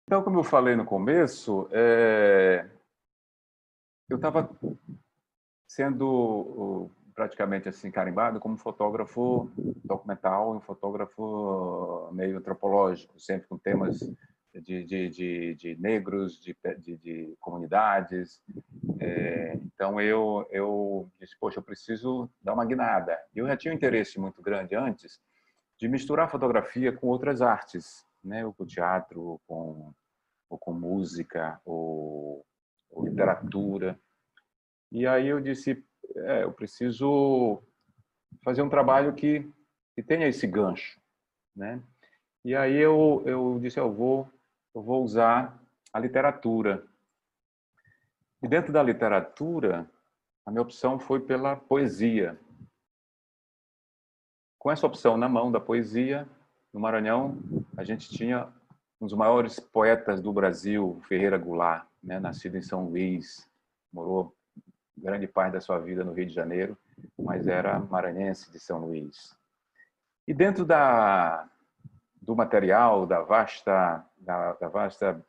Então, como eu falei no começo, eu estava sendo praticamente assim carimbado como fotógrafo documental, um fotógrafo meio antropológico, sempre com temas de negros, de comunidades. Então eu disse, poxa, eu preciso dar uma guinada. Eu já tinha um interesse muito grande antes de misturar fotografia com outras artes, né? Ou com teatro, ou com música, ou literatura. E aí eu disse, eu preciso fazer um trabalho que tenha esse gancho, né? E aí eu disse, eu vou usar a literatura. E dentro da literatura, a minha opção foi pela poesia. Com essa opção na mão da poesia, no Maranhão, a gente tinha um dos maiores poetas do Brasil, Ferreira Goulart, né? Nascido em São Luís, morou grande parte da sua vida no Rio de Janeiro, mas era maranhense de São Luís. E dentro do material, da vasta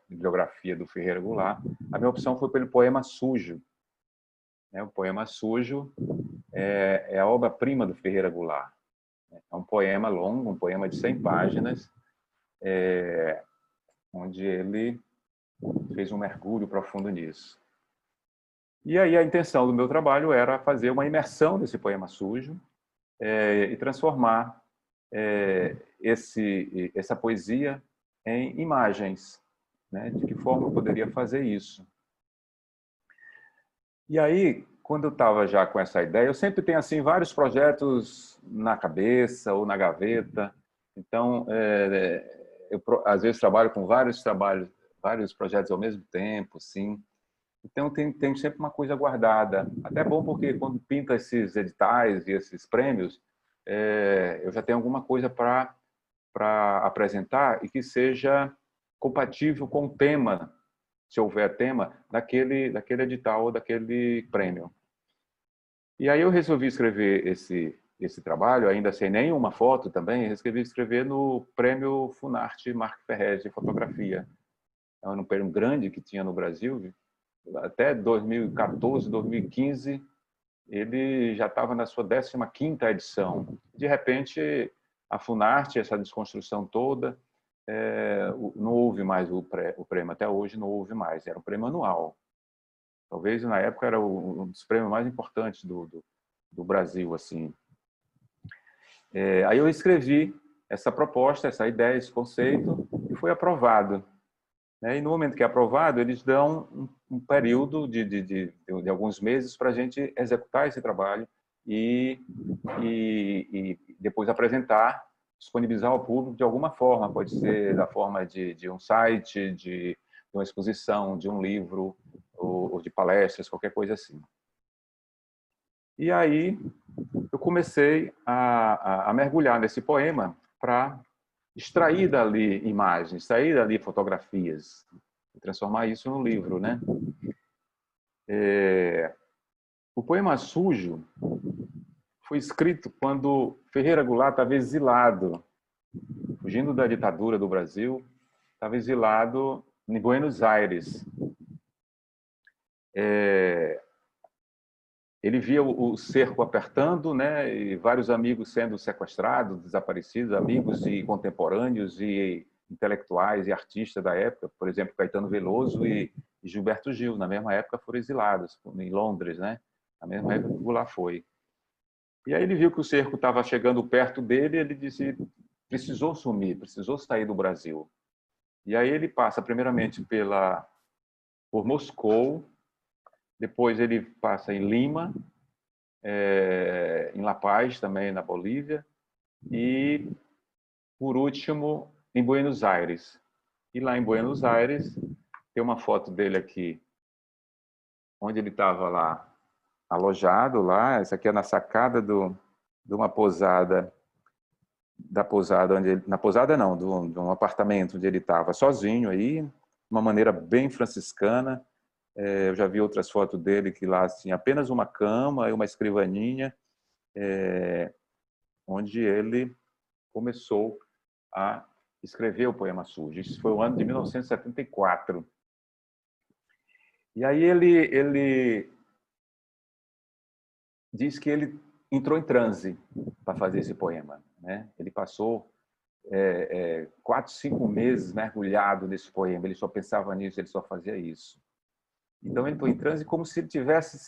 bibliografia do Ferreira Goulart, a minha opção foi pelo poema Sujo. O poema Sujo é a obra-prima do Ferreira Goulart. É um poema longo, um poema de 100 páginas, onde ele fez um mergulho profundo nisso. E aí a intenção do meu trabalho era fazer uma imersão desse poema sujo e transformar essa poesia em imagens, né? De que forma eu poderia fazer isso? E aí, quando eu estava já com essa ideia, eu sempre tenho assim vários projetos na cabeça ou na gaveta. Então, eu às vezes trabalho com vários projetos ao mesmo tempo, sim. Então, tem sempre uma coisa guardada. Até bom porque quando pinta esses editais e esses prêmios, eu já tenho alguma coisa para apresentar e que seja compatível com o tema, se houver tema, daquele edital ou daquele prêmio. E aí eu resolvi escrever esse trabalho, ainda sem nenhuma foto também, resolvi escrever no Prêmio Funarte Marc Ferrez de fotografia. É um prêmio grande que tinha no Brasil, até 2014, 2015, ele já estava na sua 15ª edição. De repente, a Funarte, essa desconstrução toda, não houve mais o prêmio, até hoje não houve mais, era um prêmio anual. Talvez na época era um dos prêmios mais importantes do Brasil, assim. Aí eu escrevi essa proposta, essa ideia, esse conceito, e foi aprovado. E no momento que é aprovado, eles dão um período de alguns meses para a gente executar esse trabalho e depois apresentar, disponibilizar ao público de alguma forma. Pode ser da forma de um site, de uma exposição, de um livro, ou de palestras, qualquer coisa assim. E aí eu comecei a mergulhar nesse poema para extrair dali imagens, extrair dali fotografias, e transformar isso no livro, né? O poema Sujo foi escrito quando Ferreira Goulart estava exilado, fugindo da ditadura do Brasil, estava exilado em Buenos Aires. Ele via o cerco apertando, né, e vários amigos sendo sequestrados, desaparecidos, amigos e contemporâneos e intelectuais e artistas da época, por exemplo, Caetano Veloso e Gilberto Gil, na mesma época foram exilados em Londres, né? Na mesma época que Goulart foi. E aí ele viu que o cerco estava chegando perto dele, ele disse, precisou sumir, precisou sair do Brasil. E aí ele passa primeiramente por Moscou, depois ele passa em Lima, em La Paz, também na Bolívia, e, por último, em Buenos Aires. E lá em Buenos Aires, tem uma foto dele aqui, onde ele estava lá, alojado lá. Essa aqui é na sacada de uma pousada, da pousada onde ele, na pousada não, de um apartamento onde ele estava sozinho aí, de uma maneira bem franciscana. Eu já vi outras fotos dele que lá tinha apenas uma cama e uma escrivaninha, onde ele começou a escrever o Poema Sujo. Isso foi o ano de 1974. E aí ele diz que ele entrou em transe para fazer esse poema, né? Ele passou 4, 5 meses mergulhado nesse poema. Ele só pensava nisso, ele só fazia isso. Então ele entrou em transe como se ele tivesse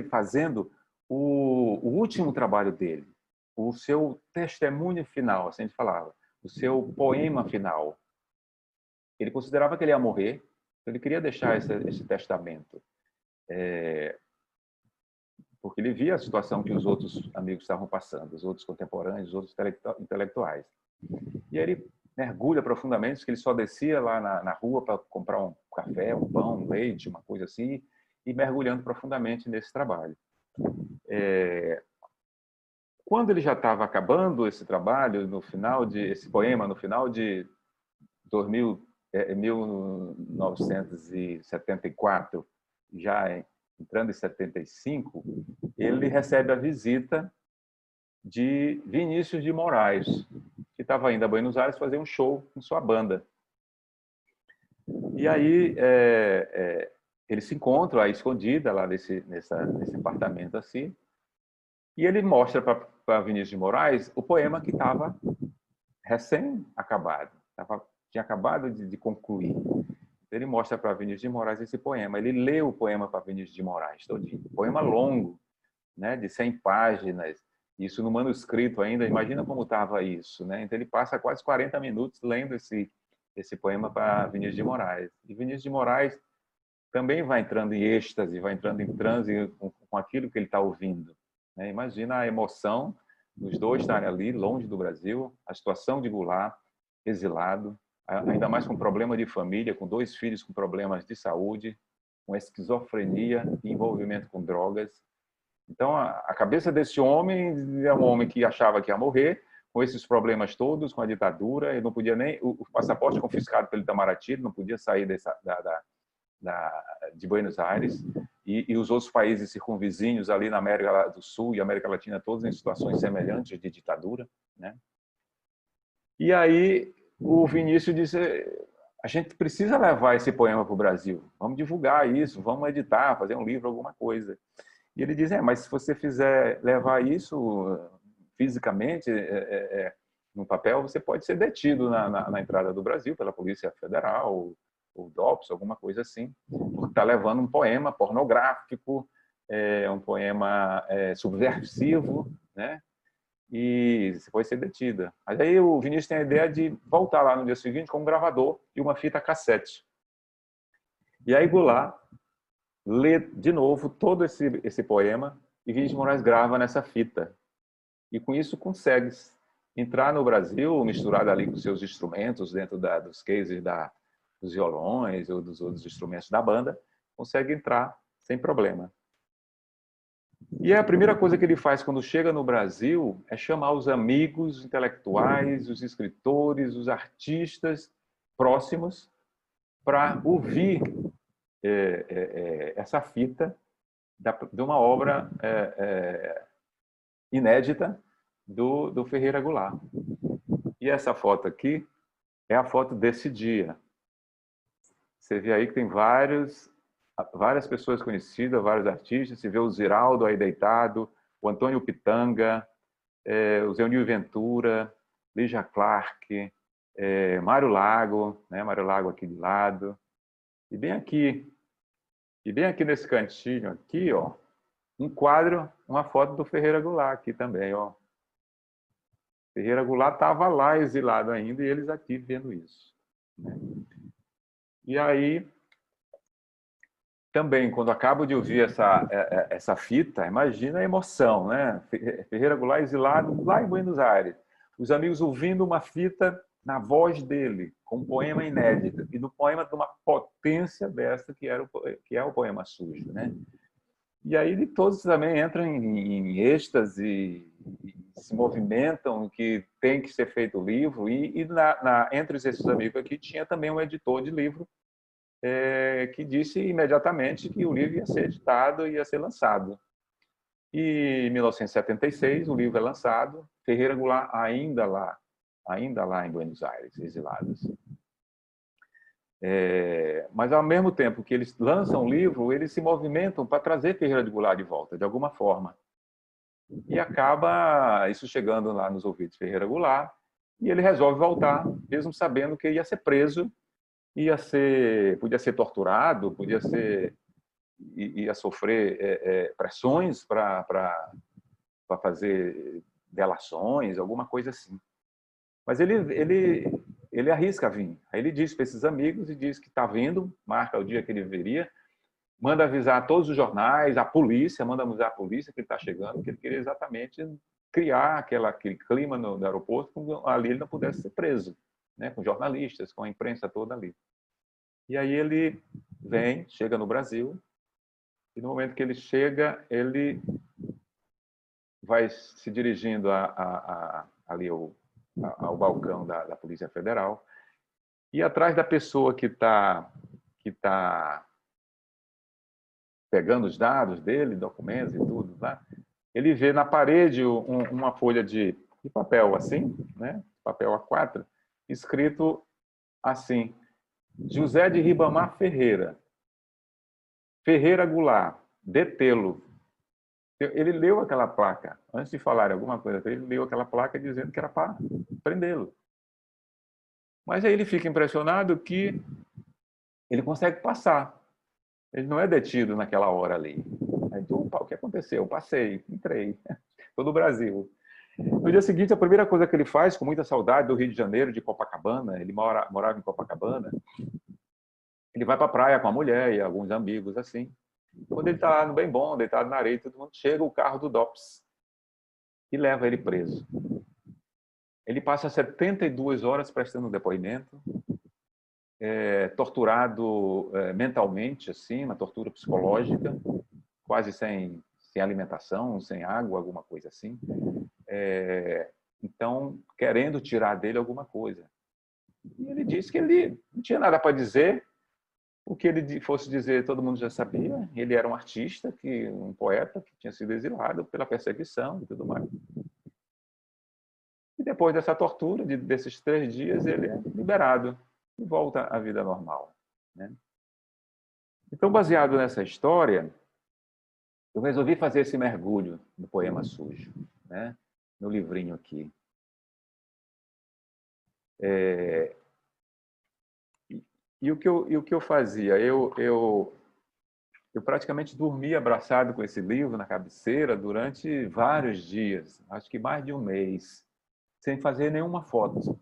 fazendo o último trabalho dele, o seu testemunho final, assim a gente falava, o seu poema final. Ele considerava que ele ia morrer, então ele queria deixar esse testamento. Porque ele via a situação que os outros amigos estavam passando, os outros contemporâneos, os outros intelectuais. E aí ele mergulha profundamente, que ele só descia lá na rua para comprar um café, um pão, um leite, uma coisa assim, e mergulhando profundamente nesse trabalho. Quando ele já estava acabando esse trabalho, esse poema, no final de 1974, já entrando em 75, ele recebe a visita de Vinícius de Moraes, que estava indo a Buenos Aires fazer um show com sua banda. E aí eles se encontram à escondida lá nesse apartamento assim, e ele mostra para Vinícius de Moraes o poema que estava recém-acabado, tinha acabado de concluir. Ele mostra para Vinícius de Moraes esse poema. Ele lê o poema para Vinícius de Moraes todinho. Poema longo, né, de 100 páginas. Isso no manuscrito ainda. Imagina como estava isso, né? Então ele passa quase 40 minutos lendo esse poema para Vinícius de Moraes. E Vinícius de Moraes também vai entrando em êxtase, vai entrando em transe com aquilo que ele está ouvindo, né? Imagina a emoção dos dois estarem ali, longe do Brasil, a situação de Goulart, exilado, ainda mais com problema de família, com 2 filhos com problemas de saúde, com esquizofrenia e envolvimento com drogas. Então, a cabeça desse homem é um homem que achava que ia morrer, com esses problemas todos, com a ditadura, ele não podia nem... O passaporte confiscado pelo Itamaraty, não podia sair de Buenos Aires, e os outros países circunvizinhos ali na América do Sul e América Latina, todos em situações semelhantes de ditadura, né? E aí o Vinícius disse: a gente precisa levar esse poema para o Brasil, vamos divulgar isso, vamos editar, fazer um livro, alguma coisa. E ele diz: mas se você fizer levar isso fisicamente no papel, você pode ser detido na entrada do Brasil pela Polícia Federal, ou DOPS, alguma coisa assim, porque está levando um poema pornográfico, um poema subversivo, né? E você pode ser detida. Mas aí o Vinícius tem a ideia de voltar lá no dia seguinte com um gravador e uma fita cassete. E aí Goulart lê de novo todo esse poema e Vinícius de Moraes grava nessa fita. E com isso consegue entrar no Brasil, misturado ali com seus instrumentos, dentro dos cases dos violões ou dos outros instrumentos da banda, consegue entrar sem problema. E a primeira coisa que ele faz quando chega no Brasil é chamar os amigos intelectuais, os escritores, os artistas próximos para ouvir essa fita de uma obra inédita do Ferreira Goulart. E essa foto aqui é a foto desse dia. Você vê aí que tem várias pessoas conhecidas, vários artistas. Você vê o Ziraldo aí deitado, o Antônio Pitanga, o Zé Nil Ventura, Lígia Clark, Mário Lago, né? Mário Lago aqui de lado. E bem aqui nesse cantinho aqui, ó, um quadro, uma foto do Ferreira Goulart aqui também, ó. Ferreira Goulart estava lá exilado ainda e eles aqui vendo isso, né? E aí, também, quando acabo de ouvir essa fita, imagina a emoção, né? Ferreira Goulart exilado lá em Buenos Aires. Os amigos ouvindo uma fita na voz dele, com um poema inédito, e no poema de uma potência dessa que é o Poema Sujo, né? E aí todos também entram em êxtase e se movimentam que tem que ser feito o livro. E entre esses amigos aqui tinha também um editor de livro que disse imediatamente que o livro ia ser editado e ia ser lançado. E em 1976 o livro é lançado, Ferreira Goulart ainda lá ainda lá em Buenos Aires, exilados. Mas, ao mesmo tempo que eles lançam o livro, eles se movimentam para trazer Ferreira de Goulart de volta, de alguma forma. E acaba isso chegando lá nos ouvidos de Ferreira Goulart, e ele resolve voltar, mesmo sabendo que ia ser preso, podia ser torturado, ia sofrer pressões para fazer delações, alguma coisa assim. Mas ele arrisca vir. Aí ele diz para esses amigos e diz que está vindo, marca o dia que ele viria, manda avisar todos os jornais, a polícia, manda avisar a polícia que ele está chegando, que ele queria exatamente criar aquele clima no aeroporto, que ali ele não pudesse ser preso, né, com jornalistas, com a imprensa toda ali. E aí ele vem, chega no Brasil, e no momento que ele chega, ele vai se dirigindo ali ao balcão da Polícia Federal, e atrás da pessoa que tá pegando os dados dele, documentos e tudo, tá? Ele vê na parede uma folha de papel assim, né? Papel A4, escrito assim: José de Ribamar Ferreira, Ferreira Goulart, detê-lo. Ele leu aquela placa, antes de falar alguma coisa, ele leu aquela placa dizendo que era para prendê-lo. Mas aí ele fica impressionado que ele consegue passar. Ele não é detido naquela hora ali. Aí, opa, o que aconteceu? Eu passei, entrei. Todo o Brasil. No dia seguinte, a primeira coisa que ele faz, com muita saudade do Rio de Janeiro, de Copacabana, ele morava em Copacabana, ele vai para a praia com a mulher e alguns amigos, assim. Quando ele está lá no bem bom, deitado na areia, todo mundo, chega o carro do DOPS e leva ele preso. Ele passa 72 horas prestando depoimento, torturado mentalmente, assim, uma tortura psicológica, quase sem alimentação, sem água, alguma coisa assim. Então, querendo tirar dele alguma coisa. E ele disse que ele não tinha nada para dizer, o que ele fosse dizer todo mundo já sabia. Ele era um artista, um poeta que tinha sido exilado pela perseguição e tudo mais. E depois dessa tortura, desses 3 dias, ele é liberado e volta à vida normal, né? Então, baseado nessa história, eu resolvi fazer esse mergulho no poema sujo, né? No livrinho aqui. E o que eu fazia? Eu praticamente dormia abraçado com esse livro na cabeceira durante vários dias, acho que mais de um mês, sem fazer nenhuma foto,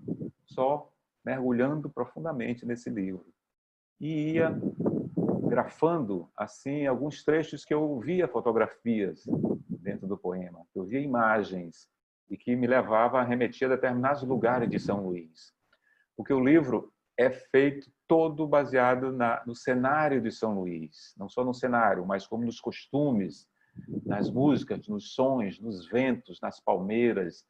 só mergulhando profundamente nesse livro. E ia grafando assim alguns trechos que eu via fotografias dentro do poema, eu via imagens e que me levava a remeter a determinados lugares de São Luís. Porque o livro é feito todo baseado no cenário de São Luís, não só no cenário, mas como nos costumes, nas músicas, nos sons, nos ventos, nas palmeiras,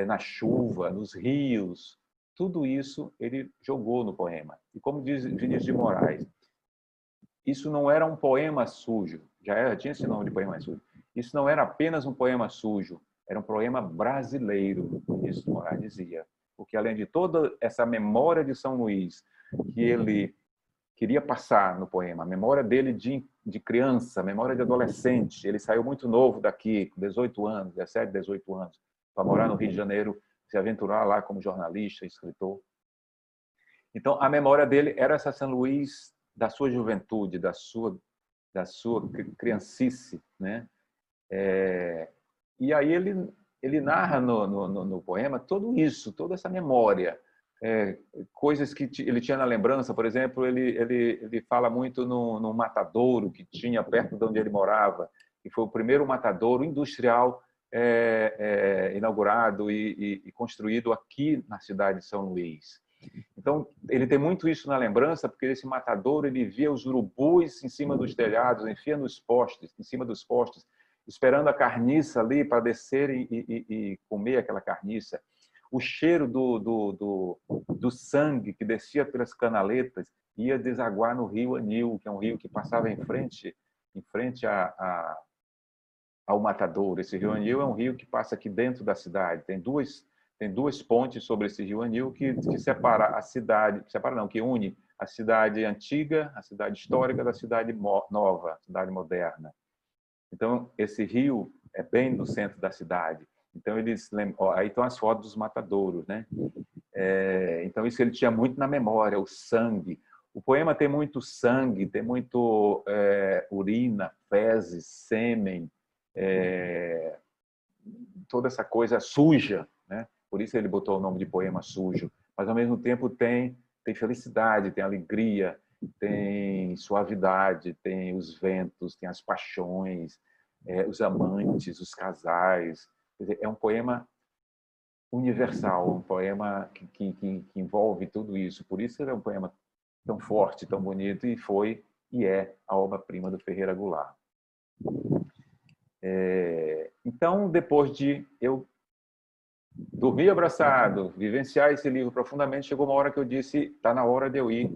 na chuva, nos rios. Tudo isso ele jogou no poema. E como diz Vinícius de Moraes, isso não era um poema sujo, já tinha esse nome de poema sujo. Isso não era apenas um poema sujo, era um poema brasileiro, Vinícius de Moraes dizia. Porque além de toda essa memória de São Luís que ele queria passar no poema, a memória dele de criança, a memória de adolescente, ele saiu muito novo daqui, com 18 anos, 17, 18 anos, para morar no Rio de Janeiro, se aventurar lá como jornalista, escritor. Então, a memória dele era essa São Luís da sua juventude, da sua criancice, né? E aí ele narra no poema tudo isso, toda essa memória, coisas que ele tinha na lembrança. Por exemplo, ele fala muito no matadouro que tinha perto de onde ele morava, que foi o primeiro matadouro industrial inaugurado e construído aqui na cidade de São Luís. Então, ele tem muito isso na lembrança, porque esse matadouro ele via os urubus em cima dos telhados, em cima dos postes, esperando a carniça ali para descer e comer aquela carniça. O cheiro do sangue que descia pelas canaletas ia desaguar no rio Anil, que é um rio que passava em frente ao matadouro. Esse rio Anil é um rio que passa aqui dentro da cidade. Tem tem duas pontes sobre esse rio Anil que separa a cidade, separa não, que une a cidade antiga, a cidade histórica da cidade nova, cidade moderna. Então, esse rio é bem no centro da cidade. Então, eles lembram, aí estão as fotos dos matadouros, né? Então, isso ele tinha muito na memória, o sangue. O poema tem muito sangue, tem muito urina, fezes, sêmen, toda essa coisa suja, né? Por isso ele botou o nome de poema sujo. Mas, ao mesmo tempo, tem felicidade, tem alegria, tem suavidade, tem os ventos, tem as paixões, os amantes, os casais. Quer dizer, é um poema universal, um poema que envolve tudo isso. Por isso ele é um poema tão forte, tão bonito, e foi e é a obra-prima do Ferreira Goulart. Então, depois de eu dormir abraçado, vivenciar esse livro profundamente, chegou uma hora que eu disse, está na hora de eu ir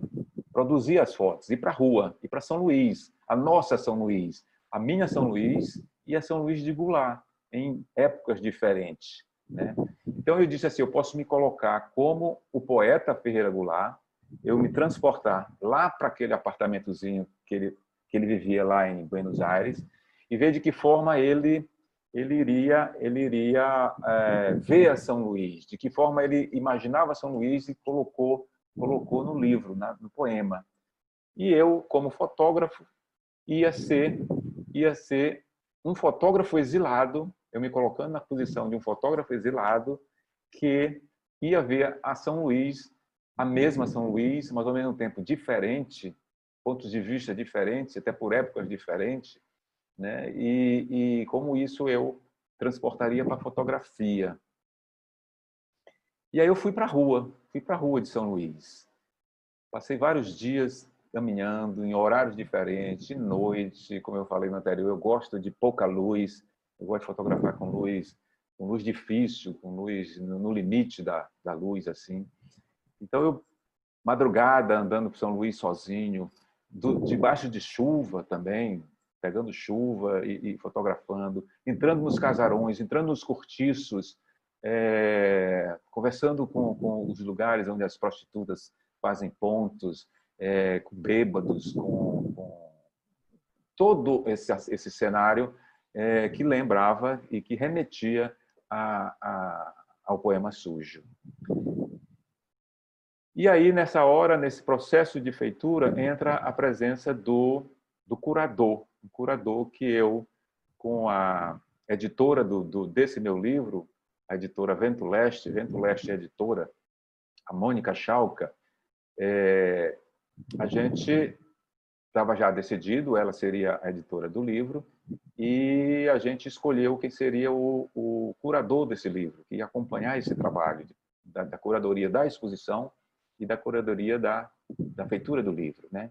produzir as fotos, ir para a rua, ir para São Luís, a nossa São Luís, a minha São Luís e a São Luís de Goulart, em épocas diferentes, né? Então eu disse assim, eu posso me colocar como o poeta Ferreira Goulart, eu me transportar lá para aquele apartamentozinho que ele vivia lá em Buenos Aires e ver de que forma ele iria ver a São Luís, de que forma ele imaginava São Luís e colocou no livro, no poema. E eu, como fotógrafo, ia ser um fotógrafo exilado, eu me colocando na posição de um fotógrafo exilado que ia ver a São Luís, a mesma São Luís, mas ao mesmo tempo diferente, pontos de vista diferentes, até por épocas diferentes, né? E como isso eu transportaria para a fotografia. E aí eu fui para a rua de São Luís. Passei vários dias caminhando em horários diferentes, de noite, como eu falei no anterior, eu gosto de pouca luz, eu gosto de fotografar com luz difícil, com luz no limite da luz, assim. Então eu, madrugada, andando por São Luís sozinho, debaixo de chuva também, pegando chuva e fotografando, entrando nos casarões, entrando nos cortiços, conversando com os lugares onde as prostitutas fazem pontos, com bêbados, com todo esse cenário que lembrava e que remetia ao poema sujo. E aí, nessa hora, nesse processo de feitura, entra a presença do curador, um curador que eu, com a editora desse meu livro, a editora Vento Leste Editora, a Mônica Chalca, a gente estava já decidido, ela seria a editora do livro, e a gente escolheu quem seria o curador desse livro, que ia acompanhar esse trabalho da curadoria da exposição e da curadoria da feitura do livro, né?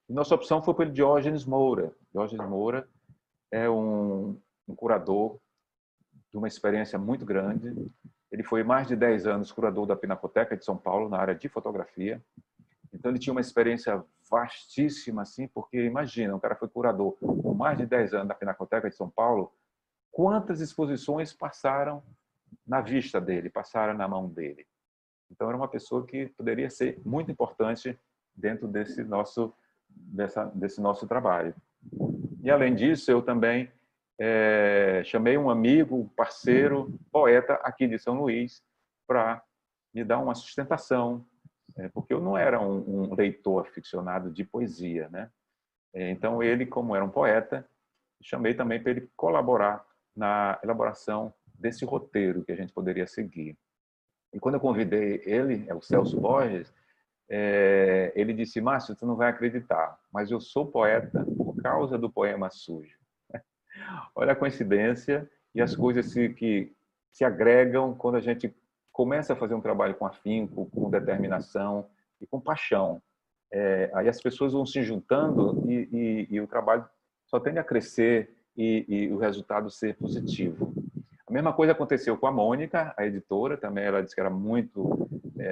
E nossa opção foi pelo Diógenes Moura. Diógenes Moura é um curador de uma experiência muito grande. Ele foi mais de 10 anos curador da Pinacoteca de São Paulo, na área de fotografia. Então, ele tinha uma experiência vastíssima, assim, porque, imagina, um cara foi curador por mais de 10 anos da Pinacoteca de São Paulo, quantas exposições passaram na vista dele, passaram na mão dele. Então, era uma pessoa que poderia ser muito importante dentro desse nosso trabalho. E, além disso, eu também chamei um amigo, parceiro, poeta aqui de São Luís, para me dar uma sustentação, porque eu não era um leitor aficionado de poesia, né? Então, ele, como era um poeta, chamei também para ele colaborar na elaboração desse roteiro que a gente poderia seguir. E quando eu convidei ele, o Celso Borges, ele disse, Márcio, tu não vai acreditar, mas eu sou poeta por causa do poema sujo. Olha a coincidência e as coisas que se agregam quando a gente começa a fazer um trabalho com afinco, com determinação e com paixão. Aí as pessoas vão se juntando e o trabalho só tende a crescer e o resultado ser positivo. A mesma coisa aconteceu com a Mônica, a editora, também ela disse que era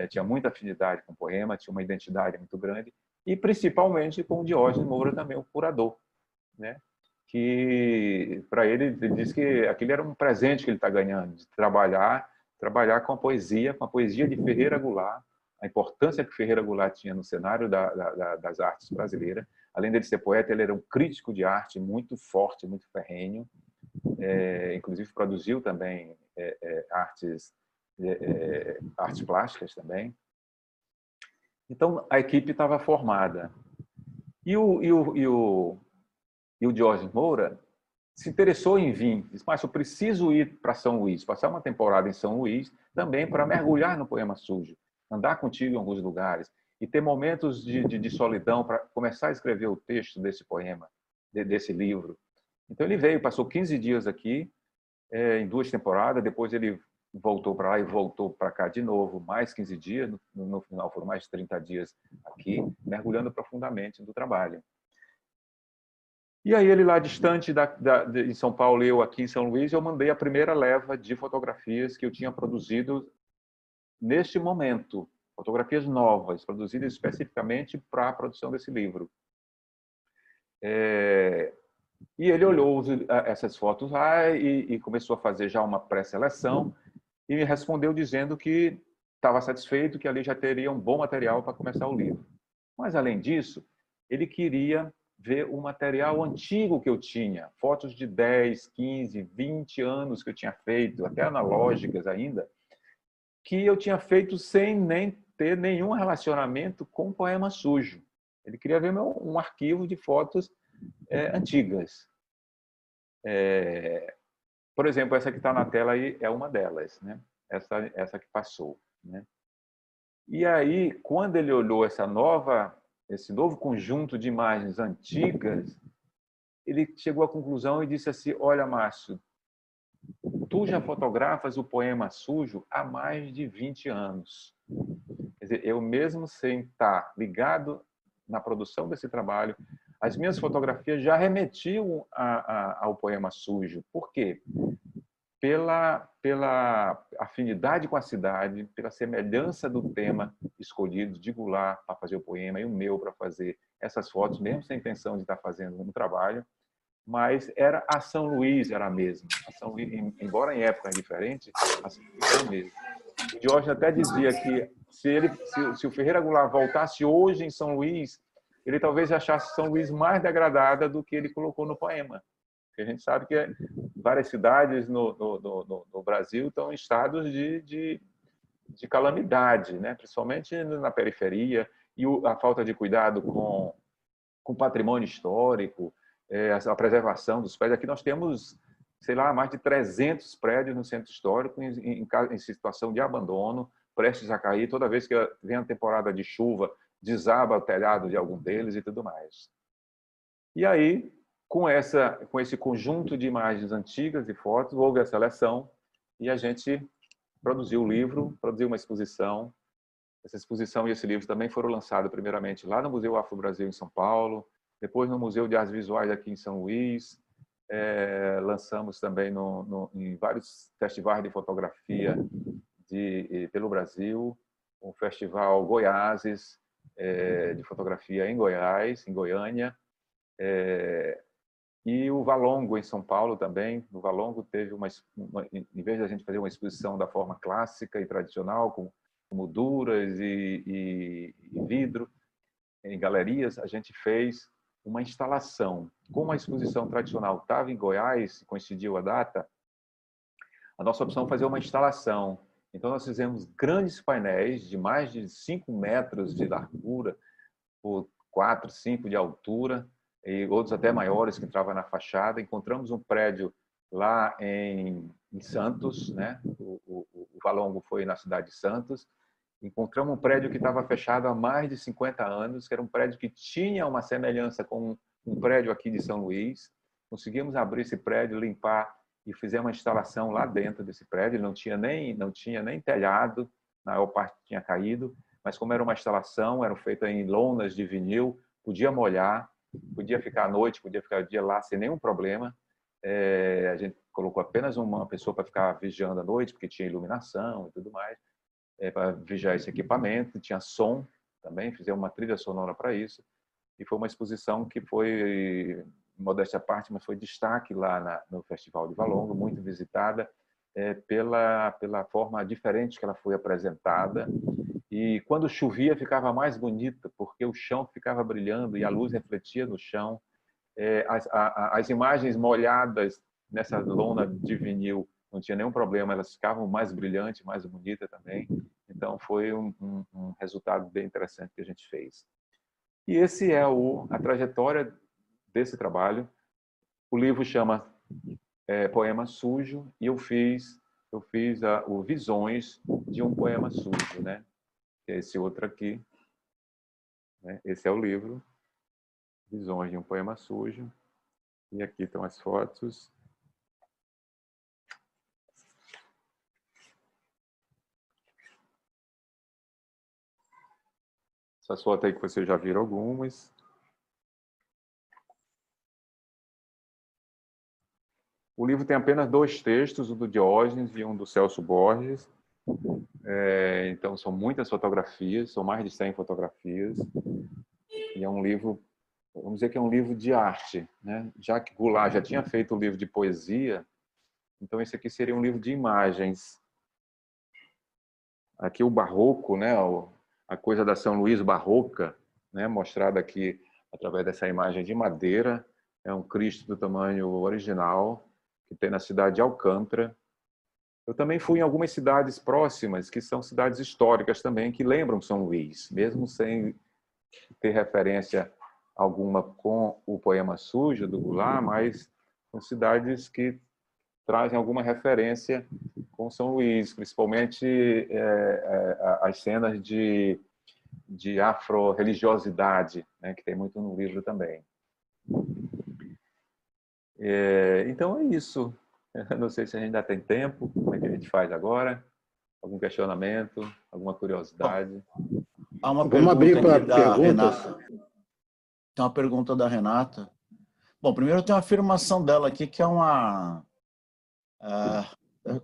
tinha muita afinidade com o poema, tinha uma identidade muito grande, e principalmente com o Diógenes Moura também, o curador, né? Que para ele disse que aquilo era um presente que ele está ganhando, de trabalhar trabalhar com a poesia de Ferreira Goulart, a importância que Ferreira Goulart tinha no cenário das artes brasileiras. Além dele ser poeta, ele era um crítico de arte muito forte, muito ferrenho. Inclusive produziu também artes plásticas também. Então, a equipe estava formada. E o Jorge Moura se interessou em vir. Disse, mas eu preciso ir para São Luís, passar uma temporada em São Luís, também para mergulhar no poema sujo, andar contigo em alguns lugares e ter momentos de solidão para começar a escrever o texto desse poema, desse livro. Então ele veio, passou 15 dias aqui, em 2 temporadas, depois ele voltou para lá e voltou para cá de novo, mais 15 dias, no final foram mais 30 dias aqui, mergulhando profundamente no trabalho. E aí ele lá distante em São Paulo, eu aqui em São Luís, eu mandei a primeira leva de fotografias que eu tinha produzido neste momento, fotografias novas, produzidas especificamente para a produção desse livro. E ele olhou essas fotos lá e começou a fazer já uma pré-seleção e me respondeu dizendo que estava satisfeito, que ali já teria um bom material para começar o livro. Mas, além disso, ele queria ver o material antigo que eu tinha, fotos de 10, 15, 20 anos que eu tinha feito, até analógicas ainda, que eu tinha feito sem nem ter nenhum relacionamento com o poema sujo. Ele queria ver um arquivo de fotos antigas. Por exemplo, essa que está na tela aí é uma delas, né? Essa que passou, né? E aí, quando ele olhou esse novo conjunto de imagens antigas, ele chegou à conclusão e disse assim, olha, Márcio, tu já fotografas o poema sujo há mais de 20 anos. Quer dizer, eu mesmo sem estar ligado na produção desse trabalho, as minhas fotografias já remetiam ao poema sujo. Por quê? Pela afinidade com a cidade, pela semelhança do tema escolhido de Goulart para fazer o poema e o meu para fazer essas fotos, mesmo sem intenção de estar fazendo um trabalho, mas a São Luís era a mesma. A São Luís, embora em épocas diferentes, a São Luís era a mesma. O Jorge até dizia que se o Ferreira Goulart voltasse hoje em São Luís, ele talvez achasse São Luís mais degradada do que ele colocou no poema. Porque a gente sabe que várias cidades no Brasil estão em estados de calamidade, né? Principalmente na periferia, e a falta de cuidado com o patrimônio histórico, a preservação dos prédios. Aqui nós temos, sei lá, mais de 300 prédios no centro histórico em situação de abandono, prestes a cair. Toda vez que vem a temporada de chuva, desaba o telhado de algum deles e tudo mais. E aí, com esse conjunto de imagens antigas e fotos, houve a seleção e a gente produziu o livro, produziu uma exposição. Essa exposição e esse livro também foram lançados primeiramente lá no Museu Afro-Brasil em São Paulo, depois no Museu de Artes Visuais aqui em São Luís, lançamos também em vários festivais de fotografia pelo Brasil, o Festival Goiáses de fotografia em Goiás, em Goiânia, e o Valongo em São Paulo também. No Valongo teve em vez de a gente fazer uma exposição da forma clássica e tradicional, com molduras e vidro em galerias, a gente fez uma instalação. Como a exposição tradicional estava em Goiás, coincidiu a data, a nossa opção foi fazer uma instalação. Então, nós fizemos grandes painéis de mais de 5 metros de largura, por 4, 5 de altura, e outros até maiores que entravam na fachada. Encontramos um prédio lá em Santos, né? O Valongo foi na cidade de Santos. Encontramos um prédio que estava fechado há mais de 50 anos, que era um prédio que tinha uma semelhança com um prédio aqui de São Luís. Conseguimos abrir esse prédio, limpar e fizemos uma instalação lá dentro desse prédio. Não tinha nem telhado, na maior parte tinha caído, mas como era uma instalação, era feita em lonas de vinil, podia molhar, podia ficar à noite, podia ficar o dia lá sem nenhum problema. A gente colocou apenas uma pessoa para ficar vigiando à noite, porque tinha iluminação e tudo mais, para vigiar esse equipamento. Tinha som também, fizemos uma trilha sonora para isso. E foi uma exposição que foi, modéstia à parte, mas foi destaque lá no Festival de Valongo, muito visitada. pela forma diferente que ela foi apresentada. E quando chovia ficava mais bonita, porque o chão ficava brilhando e a luz refletia no chão. As imagens molhadas nessa lona de vinil não tinha nenhum problema, elas ficavam mais brilhantes, mais bonitas também. Então foi um resultado bem interessante que a gente fez. E esse é a trajetória desse trabalho. O livro chama Poema Sujo e eu fiz o Visões de um Poema Sujo, né? Esse outro aqui, né? Esse é o livro, Visões de um Poema Sujo. E aqui estão as fotos. Essas fotos aí que vocês já viram algumas. O livro tem apenas 2 textos, um do Diógenes e um do Celso Borges. Então, são muitas fotografias, são mais de 100 fotografias. E é um livro, vamos dizer que é um livro de arte, né? Já que Goulart já tinha feito o livro de poesia, então esse aqui seria um livro de imagens. Aqui o barroco, né? A coisa da São Luís barroca, né? Mostrada aqui através dessa imagem de madeira. É um Cristo do tamanho original, que tem na cidade de Alcântara. Eu também fui em algumas cidades próximas, que são cidades históricas também, que lembram São Luís, mesmo sem ter referência alguma com o Poema Sujo, do Goulart, mas são cidades que trazem alguma referência com São Luís, principalmente as cenas de afro-religiosidade, né, que tem muito no livro também. Então é isso. Não sei se a gente ainda tem tempo, como é que a gente faz agora? Algum questionamento, alguma curiosidade? Bom, há uma Vamos abrir pergunta aqui para da perguntas. Renata. Tem uma pergunta da Renata. Bom, primeiro tem uma afirmação dela aqui que é uma...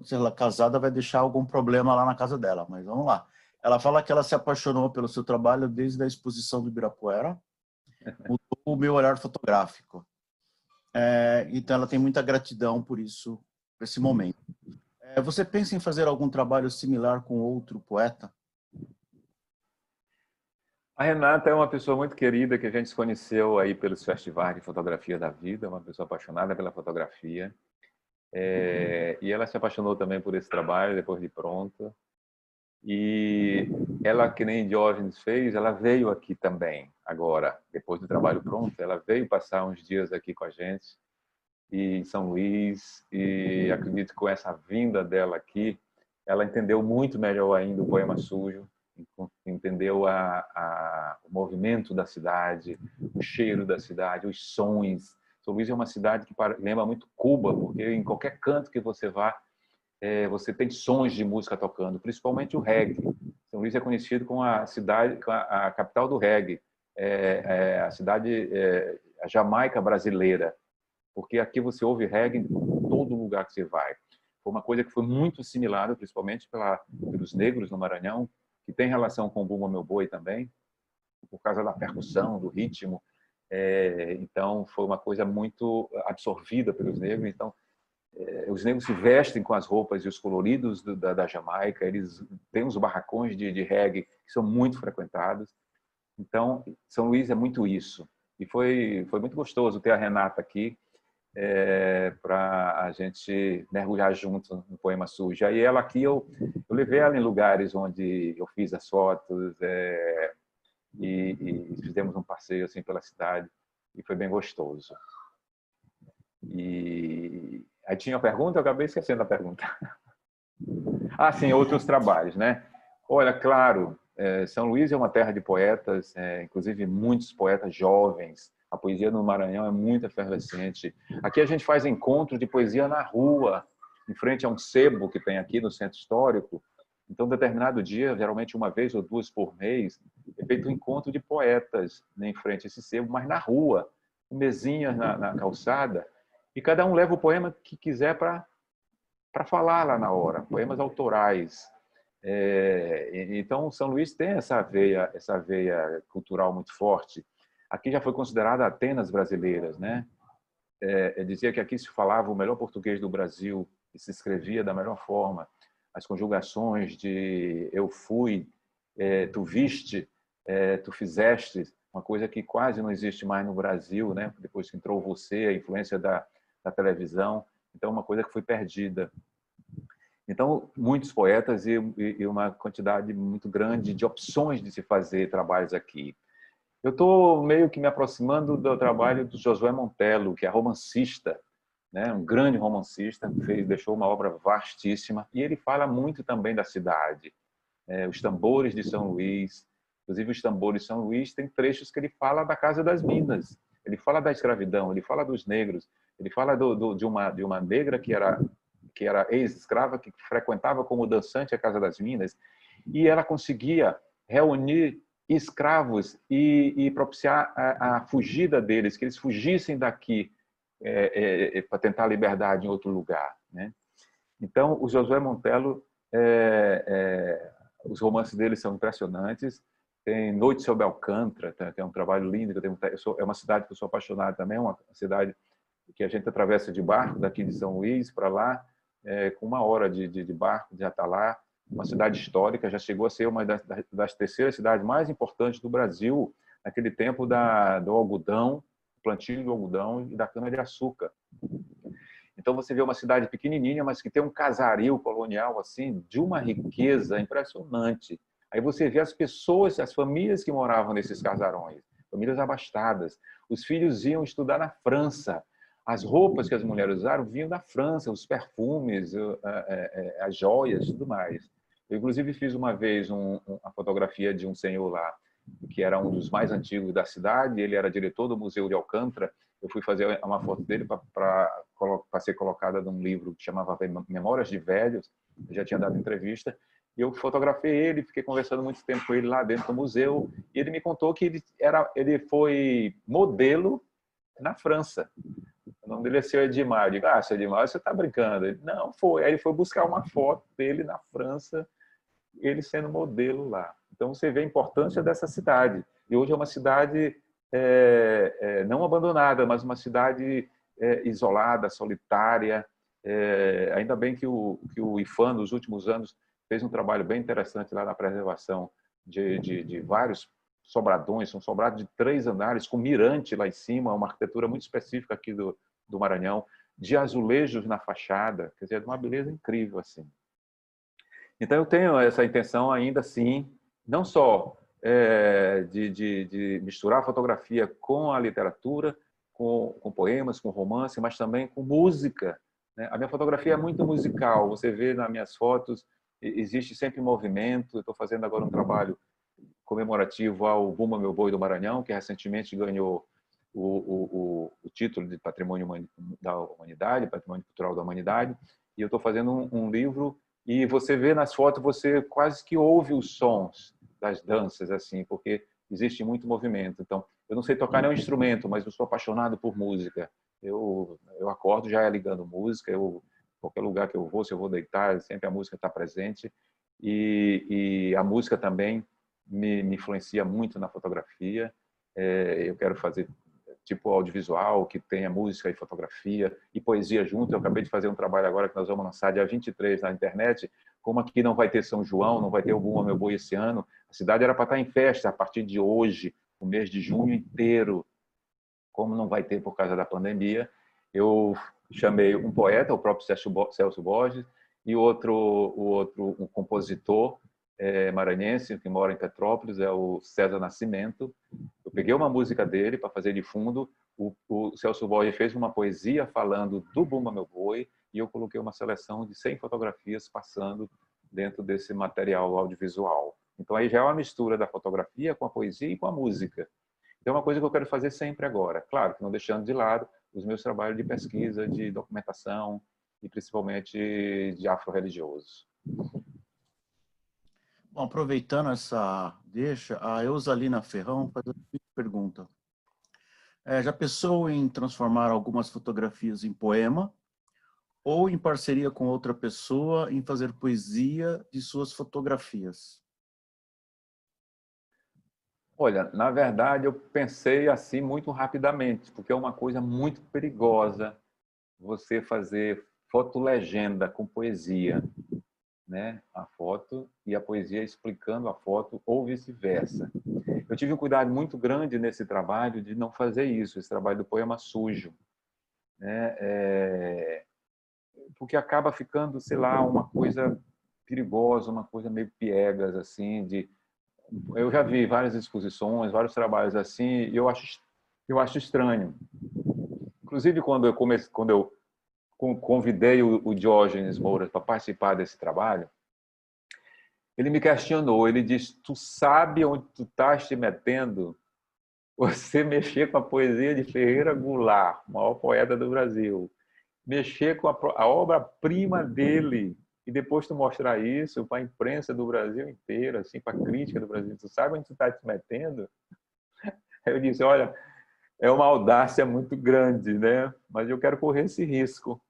se ela é casada vai deixar algum problema lá na casa dela, mas vamos lá. Ela fala que ela se apaixonou pelo seu trabalho desde a exposição do Ibirapuera, mudou o meu olhar fotográfico. Então ela tem muita gratidão por isso, por esse momento. Você pensa em fazer algum trabalho similar com outro poeta? A Renata é uma pessoa muito querida que a gente se conheceu aí pelos festivais de fotografia da vida, uma pessoa apaixonada pela fotografia. E ela se apaixonou também por esse trabalho depois de pronta. E ela, que nem Diógenes fez, ela veio aqui também, agora, depois do trabalho pronto, ela veio passar uns dias aqui com a gente, em São Luís, e acredito que com essa vinda dela aqui, ela entendeu muito melhor ainda o Poema Sujo, entendeu o movimento da cidade, o cheiro da cidade, os sons. São Luís é uma cidade que lembra muito Cuba, porque em qualquer canto que você vá, você tem sons de música tocando, principalmente o reggae. São Luís é conhecido como a cidade, a capital do reggae, a cidade, a Jamaica brasileira, porque aqui você ouve reggae em todo lugar que você vai. Foi uma coisa que foi muito assimilada, principalmente pelos negros no Maranhão, que tem relação com o Bumba Meu Boi também, por causa da percussão, do ritmo. Então, foi uma coisa muito absorvida pelos negros. Então, os negros se vestem com as roupas e os coloridos da Jamaica, eles têm uns barracões de reggae que são muito frequentados. Então, São Luís é muito isso. E foi muito gostoso ter a Renata aqui para a gente mergulhar junto no Poema Sujo. Aí ela aqui, eu levei ela em lugares onde eu fiz as fotos e fizemos um passeio assim pela cidade e foi bem gostoso. E aí tinha a pergunta, eu acabei esquecendo a pergunta. Sim, outros trabalhos, né? Olha, claro, São Luís é uma terra de poetas, inclusive muitos poetas jovens. A poesia no Maranhão é muito efervescente. Aqui a gente faz encontro de poesia na rua, em frente a um sebo que tem aqui no Centro Histórico. Então, determinado dia, geralmente uma vez ou duas por mês, é feito um encontro de poetas, né, em frente a esse sebo, mas na rua, com mesinhas na calçada, e cada um leva o poema que quiser para falar lá na hora, poemas autorais. Então, São Luís tem essa veia cultural muito forte. Aqui já foi considerada Atenas brasileiras, né? Dizia que aqui se falava o melhor português do Brasil, e se escrevia da melhor forma. As conjugações de eu fui, tu viste, tu fizeste, uma coisa que quase não existe mais no Brasil, né? Depois que entrou você, a influência da televisão. Então, uma coisa que foi perdida. Então, muitos poetas e uma quantidade muito grande de opções de se fazer trabalhos aqui. Eu estou meio que me aproximando do trabalho do Josué Montello, que é romancista, né? Um grande romancista, deixou uma obra vastíssima, e ele fala muito também da cidade. Os tambores de São Luís, inclusive os tambores de São Luís, tem trechos que ele fala da Casa das Minas, ele fala da escravidão, ele fala dos negros, ele fala de uma negra que era ex-escrava, que frequentava como dançante a Casa das Minas, e ela conseguia reunir escravos e propiciar a fugida deles, que eles fugissem daqui para tentar a liberdade em outro lugar, né? Então, o Josué Montello, os romances dele são impressionantes. Tem Noite sobre Alcântara, que é um trabalho lindo. É uma cidade que eu sou apaixonado também, uma cidade que a gente atravessa de barco daqui de São Luís para lá, com 1 hora de barco, já está lá. Uma cidade histórica, já chegou a ser uma das terceiras cidades mais importantes do Brasil, naquele tempo do algodão, plantio do algodão e da cana-de-açúcar. Então você vê uma cidade pequenininha, mas que tem um casario colonial assim de uma riqueza impressionante. Aí você vê as pessoas, as famílias que moravam nesses casarões, famílias abastadas. Os filhos iam estudar na França. As roupas que as mulheres usaram vinham da França, os perfumes, as joias, tudo mais. Eu, inclusive, fiz uma vez a fotografia de um senhor lá, que era um dos mais antigos da cidade. Ele era diretor do Museu de Alcântara. Eu fui fazer uma foto dele para ser colocada num livro que chamava Memórias de Velhos. Eu já tinha dado entrevista. E eu fotografei ele, fiquei conversando muito tempo com ele lá dentro do museu. E ele me contou que ele foi modelo na França. O nome dele é Seu Edmar. Eu digo, Seu Edmar, você está brincando? Ele, não, foi. Aí ele foi buscar uma foto dele na França, ele sendo modelo lá. Então você vê a importância dessa cidade. E hoje é uma cidade não abandonada, mas uma cidade isolada, solitária. Ainda bem que o IPHAN, nos últimos anos, fez um trabalho bem interessante lá na preservação de vários sobradões. São sobrados de 3 andares, com mirante lá em cima, uma arquitetura muito específica aqui do Maranhão, de azulejos na fachada, quer dizer, de uma beleza incrível assim. Então, eu tenho essa intenção ainda, sim, não só de misturar a fotografia com a literatura, com poemas, com romance, mas também com música, né? A minha fotografia é muito musical. Você vê nas minhas fotos, existe sempre movimento. Eu estou fazendo agora um trabalho comemorativo ao Bumba Meu Boi do Maranhão, que recentemente ganhou o título de Patrimônio da Humanidade, Patrimônio Cultural da Humanidade, e eu estou fazendo um livro. E você vê nas fotos, você quase que ouve os sons das danças, assim, porque existe muito movimento. Então, eu não sei tocar nenhum instrumento, mas eu sou apaixonado por música. Eu acordo já ligando música, qualquer lugar que eu vou, se eu vou deitar, sempre a música está presente. E a música também me influencia muito na fotografia. Eu quero fazer tipo audiovisual, que tenha música e fotografia e poesia junto. Eu acabei de fazer um trabalho agora que nós vamos lançar dia 23 na internet. Como aqui não vai ter São João, não vai ter o Bumba Meu Boi esse ano, a cidade era para estar em festa a partir de hoje, o mês de junho inteiro. Como não vai ter por causa da pandemia, eu chamei um poeta, o próprio Celso Borges, e um compositor maranhense que mora em Petrópolis, é o César Nascimento. Eu peguei uma música dele para fazer de fundo. O Celso Borges fez uma poesia falando do Bumba Meu Boi e eu coloquei uma seleção de 100 fotografias passando dentro desse material audiovisual. Então aí já é uma mistura da fotografia com a poesia e com a música. Então é uma coisa que eu quero fazer sempre agora. Claro que não deixando de lado os meus trabalhos de pesquisa, de documentação e principalmente de afro-religioso. Bom, aproveitando essa deixa, a Eusalina Ferrão faz a seguinte pergunta. Já pensou em transformar algumas fotografias em poema ou em parceria com outra pessoa em fazer poesia de suas fotografias? Olha, na verdade eu pensei assim muito rapidamente, porque é uma coisa muito perigosa você fazer fotolegenda com poesia, né? A foto e a poesia explicando a foto ou vice-versa. Eu tive um cuidado muito grande nesse trabalho de não fazer isso, esse trabalho do poema sujo, né? Porque acaba ficando, sei lá, uma coisa perigosa, uma coisa meio piegas, assim, eu já vi várias exposições, vários trabalhos assim, e eu acho estranho. Inclusive, quando eu convidei o Diógenes Moura para participar desse trabalho, ele me questionou, ele disse: tu sabe onde tu estás te metendo? Você mexer com a poesia de Ferreira Goulart, o maior poeta do Brasil, mexer com a obra-prima dele, e depois tu mostrar isso para a imprensa do Brasil inteiro, assim, para a crítica do Brasil, tu sabe onde tu está te metendo? Eu disse: olha, é uma audácia muito grande, né? Mas eu quero correr esse risco.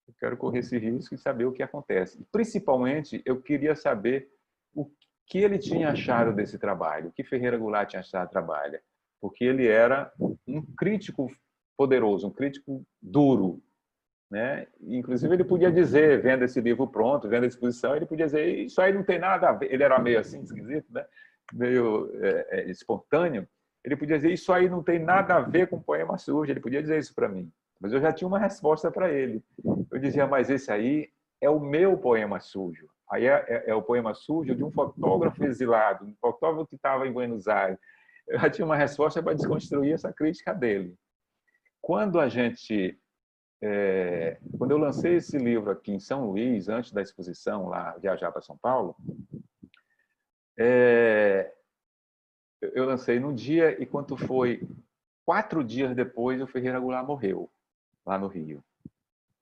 Eu quero correr esse risco e saber o que acontece. E, principalmente, eu queria saber o que ele tinha achado desse trabalho, o que Ferreira Goulart tinha achado do trabalho, porque ele era um crítico poderoso, um crítico duro, né? Inclusive, ele podia dizer, vendo esse livro pronto, vendo a exposição, ele podia dizer: isso aí não tem nada a ver. Ele era meio assim, esquisito, né? Meio espontâneo. Ele podia dizer: isso aí não tem nada a ver com poema sujo. Ele podia dizer isso para mim. Mas eu já tinha uma resposta para ele. Eu dizia: mas esse aí é o meu poema sujo. Aí é o poema sujo de um fotógrafo exilado, um fotógrafo que estava em Buenos Aires. Eu já tinha uma resposta para desconstruir essa crítica dele. Quando quando eu lancei esse livro aqui em São Luís, antes da exposição lá, viajar para São Paulo, eu lancei num dia, e quando foi 4 dias depois, o Ferreira Goulart morreu, lá no Rio.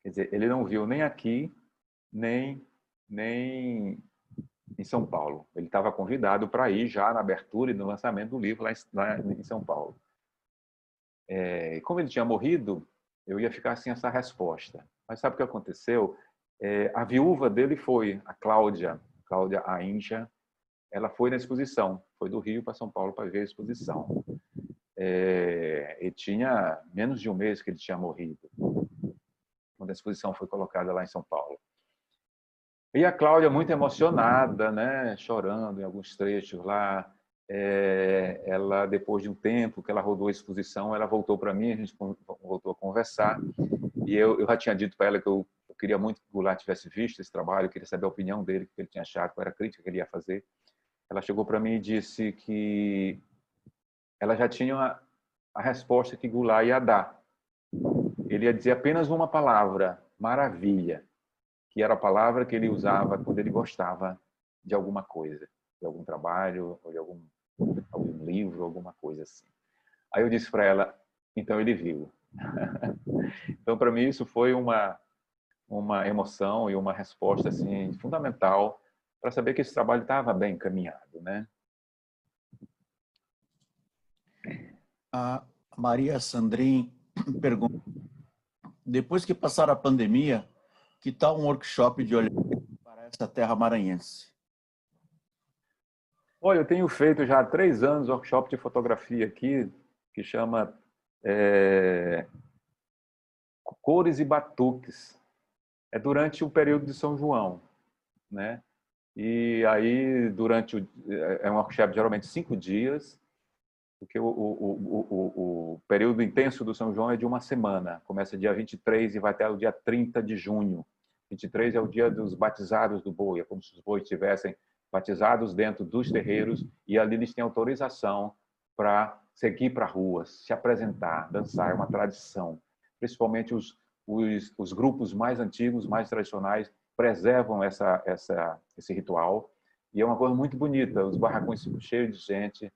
Quer dizer, ele não viu nem aqui, nem em São Paulo. Ele estava convidado para ir já na abertura e no lançamento do livro lá em São Paulo. E como ele tinha morrido, eu ia ficar sem essa resposta. Mas sabe o que aconteceu? A viúva dele foi, a Cláudia Aincha, ela foi na exposição, foi do Rio para São Paulo para ver a exposição. E tinha menos de um mês que ele tinha morrido, quando a exposição foi colocada lá em São Paulo. E a Cláudia, muito emocionada, né, chorando em alguns trechos lá, ela, depois de um tempo que ela rodou a exposição, ela voltou para mim, a gente voltou a conversar, e eu já tinha dito para ela que eu queria muito que o Goulart tivesse visto esse trabalho, eu queria saber a opinião dele, o que ele tinha achado, qual era a crítica que ele ia fazer. Ela chegou para mim e disse que ela já tinha a resposta que Goulart ia dar. Ele ia dizer apenas uma palavra: maravilha, que era a palavra que ele usava quando ele gostava de alguma coisa, de algum trabalho, ou de algum livro, alguma coisa assim. Aí eu disse para ela: então ele viu. Então, para mim, isso foi uma emoção e uma resposta assim fundamental para saber que esse trabalho estava bem encaminhado, né? A Maria Sandrin pergunta: depois que passar a pandemia, que tal um workshop de olhar para essa terra maranhense? Olha, eu tenho feito já há 3 anos workshop de fotografia aqui, que chama Cores e Batuques. É durante o período de São João, né? E aí, é um workshop geralmente 5 dias, porque o período intenso do São João é de uma semana. Começa dia 23 e vai até o dia 30 de junho. 23 é o dia dos batizados do boi, é como se os bois estivessem batizados dentro dos terreiros, e ali eles têm autorização para seguir para ruas, se apresentar, dançar. É uma tradição. Principalmente os grupos mais antigos, mais tradicionais, preservam esse ritual, e é uma coisa muito bonita. Os barracões ficam cheios de gente,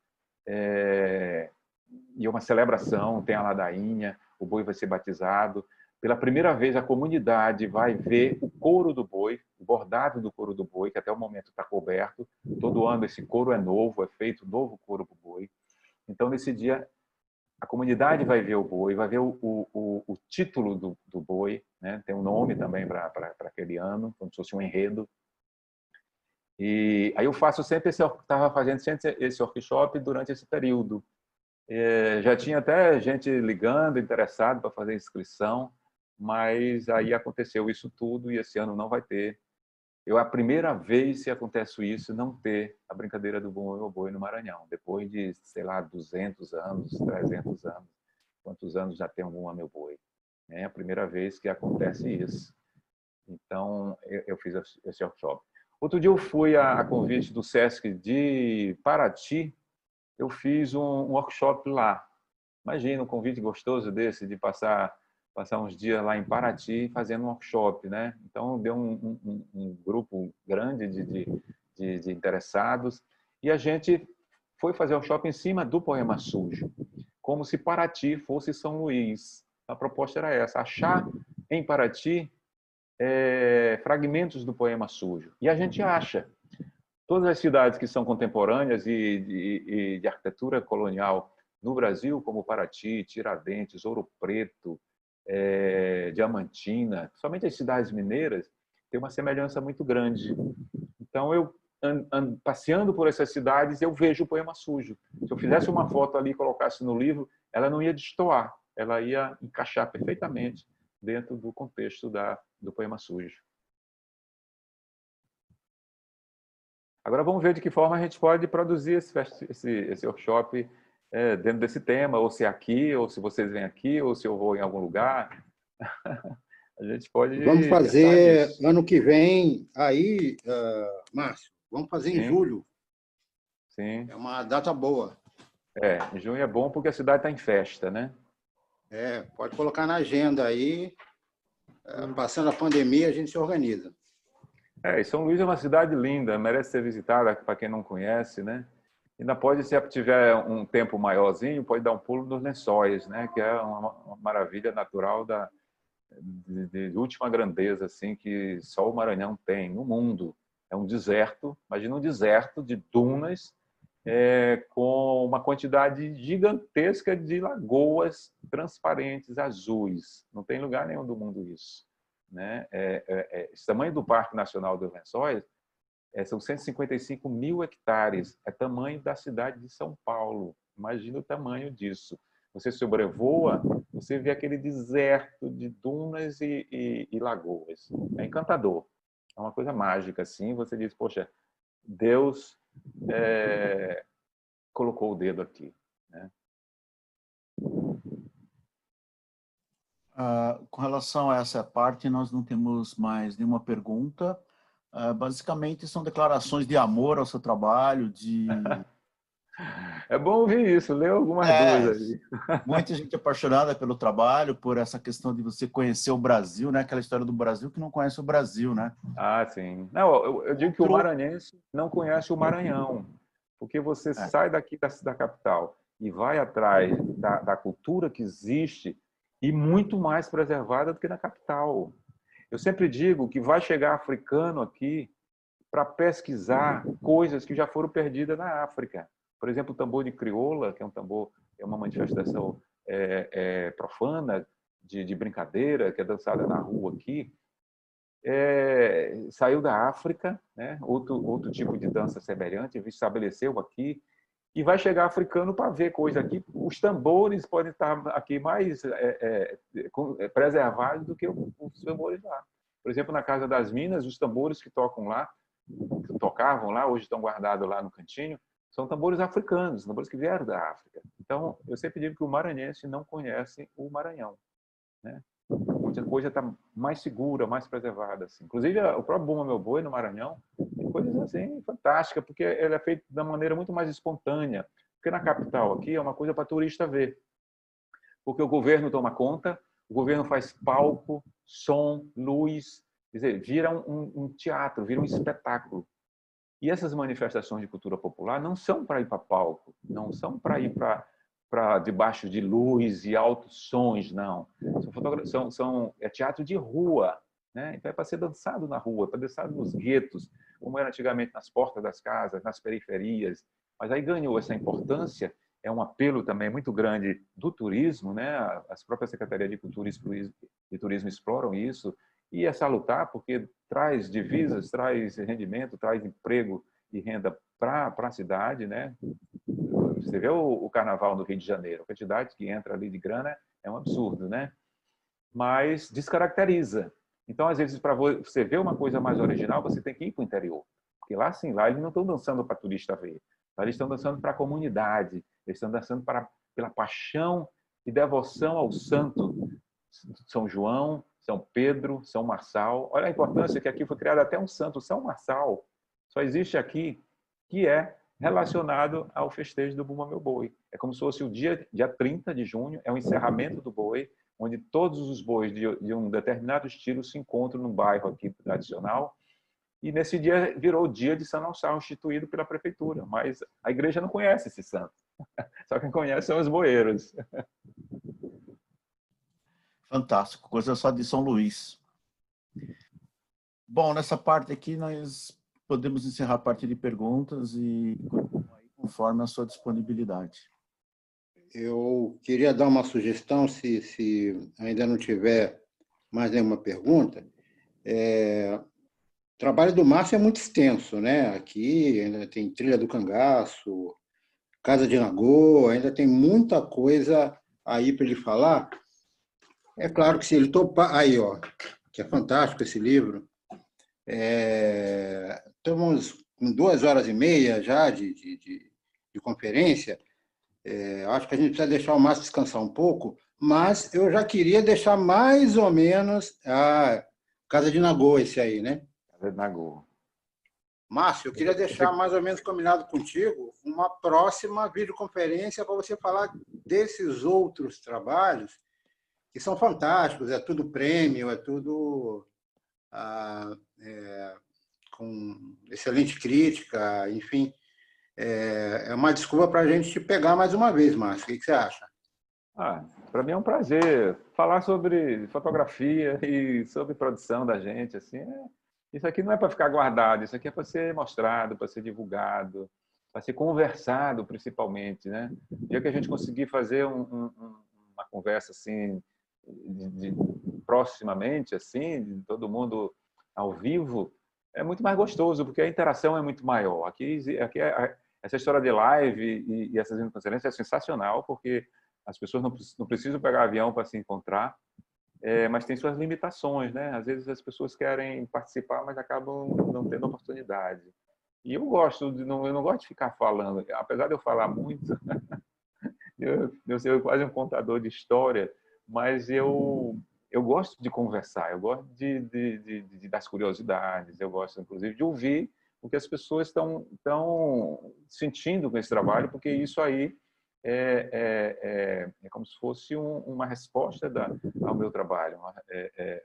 e é uma celebração. Tem a ladainha, o boi vai ser batizado. Pela primeira vez, a comunidade vai ver o couro do boi, o bordado do couro do boi, que até o momento está coberto. Todo ano esse couro é novo, é feito novo couro para o boi. Então, nesse dia, a comunidade vai ver o boi, vai ver o título do boi, né? Tem um nome também para aquele ano, como se fosse um enredo. E aí eu estava fazendo sempre esse workshop durante esse período. Já tinha até gente ligando, interessado para fazer inscrição. mas aí aconteceu isso tudo e esse ano não vai ter. A primeira vez que acontece isso, não ter a brincadeira do Bumba Meu Boi no Maranhão, depois de, sei lá, 200 anos, 300 anos, quantos anos já tem o Bumba Meu Boi? É a primeira vez que acontece isso. Então, eu fiz esse workshop. Outro dia eu fui a convite do Sesc de Paraty, eu fiz um workshop lá. Imagina um convite gostoso desse, de passar uns dias lá em Paraty fazendo um workshop, né? Então, deu um grupo grande de interessados e a gente foi fazer o workshop em cima do Poema Sujo, como se Paraty fosse São Luís. A proposta era essa, achar em Paraty fragmentos do Poema Sujo. E a gente acha. Todas as cidades que são contemporâneas e de arquitetura colonial no Brasil, como Paraty, Tiradentes, Ouro Preto, Diamantina, somente as cidades mineiras, têm uma semelhança muito grande. Então, eu passeando por essas cidades, eu vejo o Poema Sujo. Se eu fizesse uma foto ali e colocasse no livro, ela não ia destoar, ela ia encaixar perfeitamente dentro do contexto do Poema Sujo. Agora vamos ver de que forma a gente pode produzir esse workshop dentro desse tema, ou se é aqui, ou se vocês vêm aqui, ou se eu vou em algum lugar. A gente pode Vamos pensar fazer nisso. ano que vem, aí, Márcio, vamos fazer em Sim, julho. sim. É uma data boa. Em junho é bom porque a cidade está em festa, né? Pode colocar na agenda aí. Passando a pandemia, a gente se organiza. E São Luís é uma cidade linda, merece ser visitada para quem não conhece, né? Ainda pode, se tiver um tempo maiorzinho, pode dar um pulo nos Lençóis, né? Que é uma maravilha natural de última grandeza, assim, que só o Maranhão tem no mundo. É um deserto, imagina um deserto de dunas com uma quantidade gigantesca de lagoas transparentes, azuis. Não tem lugar nenhum do mundo isso. Né? Esse tamanho do Parque Nacional dos Lençóis são 155 mil hectares, é tamanho da cidade de São Paulo. Imagina o tamanho disso. Você sobrevoa, você vê aquele deserto de dunas e lagoas. É encantador. É uma coisa mágica, assim. Você diz, poxa, Deus colocou o dedo aqui. Né? Com relação a essa parte, nós não temos mais nenhuma pergunta. Basicamente, são declarações de amor ao seu trabalho, É bom ouvir isso, lê algumas duas aí. Muita gente apaixonada pelo trabalho, por essa questão de você conhecer o Brasil, né? Aquela história do Brasil que não conhece o Brasil, né? Ah, sim. Não, eu digo que o maranhense não conhece o Maranhão, porque você sai daqui da capital e vai atrás da cultura que existe e muito mais preservada do que na capital. Eu sempre digo que vai chegar africano aqui para pesquisar coisas que já foram perdidas na África. Por exemplo, o tambor de crioula, que é um tambor, é uma manifestação profana de brincadeira, que é dançada na rua aqui, saiu da África, né? outro tipo de dança semelhante, estabeleceu aqui, e vai chegar africano para ver coisa aqui. Os tambores podem estar aqui mais preservados do que os tambores lá. Por exemplo, na Casa das Minas, os tambores que tocavam lá, hoje estão guardados lá no cantinho, são tambores africanos, tambores que vieram da África. Então, eu sempre digo que o maranhense não conhece o Maranhão. Né? Muita coisa está mais segura, mais preservada. Assim. Inclusive, o próprio Bumba Meu Boi, no Maranhão, tem coisas assim fantásticas, porque ele é feito de uma maneira muito mais espontânea. Porque na capital aqui é uma coisa para turista ver. Porque o governo toma conta, o governo faz palco, som, luz, quer dizer, vira um teatro, vira um espetáculo. E essas manifestações de cultura popular não são para ir para palco, não são para ir para debaixo de luz e altos sons, não. É teatro de rua, né? Então é para ser dançado na rua, para dançado nos guetos, como era antigamente nas portas das casas, nas periferias. Mas aí ganhou essa importância, é um apelo também muito grande do turismo, né? As próprias Secretarias de Cultura e Turismo exploram isso, e é salutar porque traz divisas, traz rendimento, traz emprego e renda para a cidade, né? Você vê o carnaval no Rio de Janeiro, a quantidade que entra ali de grana é um absurdo, né? mas descaracteriza. Então, às vezes, para você ver uma coisa mais original, você tem que ir para o interior. Porque lá, sim, lá eles não estão dançando para turista ver. Lá eles estão dançando para a comunidade. Eles estão dançando pela paixão e devoção ao santo São João, São Pedro, São Marçal. Olha a importância que aqui foi criado até um santo, São Marçal. Só existe aqui, que é relacionado ao festejo do Bumba Meu Boi. É como se fosse o dia 30 de junho, é o encerramento do boi, onde todos os bois de um determinado estilo se encontram num bairro aqui tradicional. E nesse dia virou o dia de São Marçal, instituído pela prefeitura. Mas a igreja não conhece esse santo. Só quem conhece são os boeiros. Fantástico, coisa só de São Luís. Bom, nessa parte aqui nós podemos encerrar a parte de perguntas e conforme a sua disponibilidade. Eu queria dar uma sugestão, se ainda não tiver mais nenhuma pergunta. O trabalho do Márcio é muito extenso, né? Aqui ainda tem Trilha do Cangaço, Casa de Nagô, ainda tem muita coisa aí para ele falar. É claro que se ele topar... Aí, ó, que é fantástico esse livro. Estamos com 2 horas e meia já de conferência. Acho que a gente precisa deixar o Márcio descansar um pouco, mas eu já queria deixar mais ou menos a Casa de Nagô, esse aí, né? Casa de Nagô. Márcio, eu queria deixar mais ou menos combinado contigo uma próxima videoconferência para você falar desses outros trabalhos que são fantásticos, é tudo prêmio, é tudo com excelente crítica, enfim. É uma desculpa para a gente te pegar mais uma vez, Márcio. O que você acha? Para mim é um prazer falar sobre fotografia e sobre produção da gente. Assim, isso aqui não é para ficar guardado, isso aqui é para ser mostrado, para ser divulgado, para ser conversado, principalmente, né? O dia que a gente conseguir fazer uma conversa assim, proximamente, assim, de todo mundo ao vivo, é muito mais gostoso, porque a interação é muito maior. Essa história de live e essas videoconferências é sensacional, porque as pessoas não precisam pegar avião para se encontrar, mas tem suas limitações, né? Às vezes as pessoas querem participar, mas acabam não tendo oportunidade. E eu não gosto de ficar falando, apesar de eu falar muito, eu sou quase um contador de história, mas eu gosto de conversar, eu gosto das curiosidades, eu gosto, inclusive, de ouvir o que as pessoas estão sentindo com esse trabalho, porque isso aí é como se fosse uma resposta ao meu trabalho,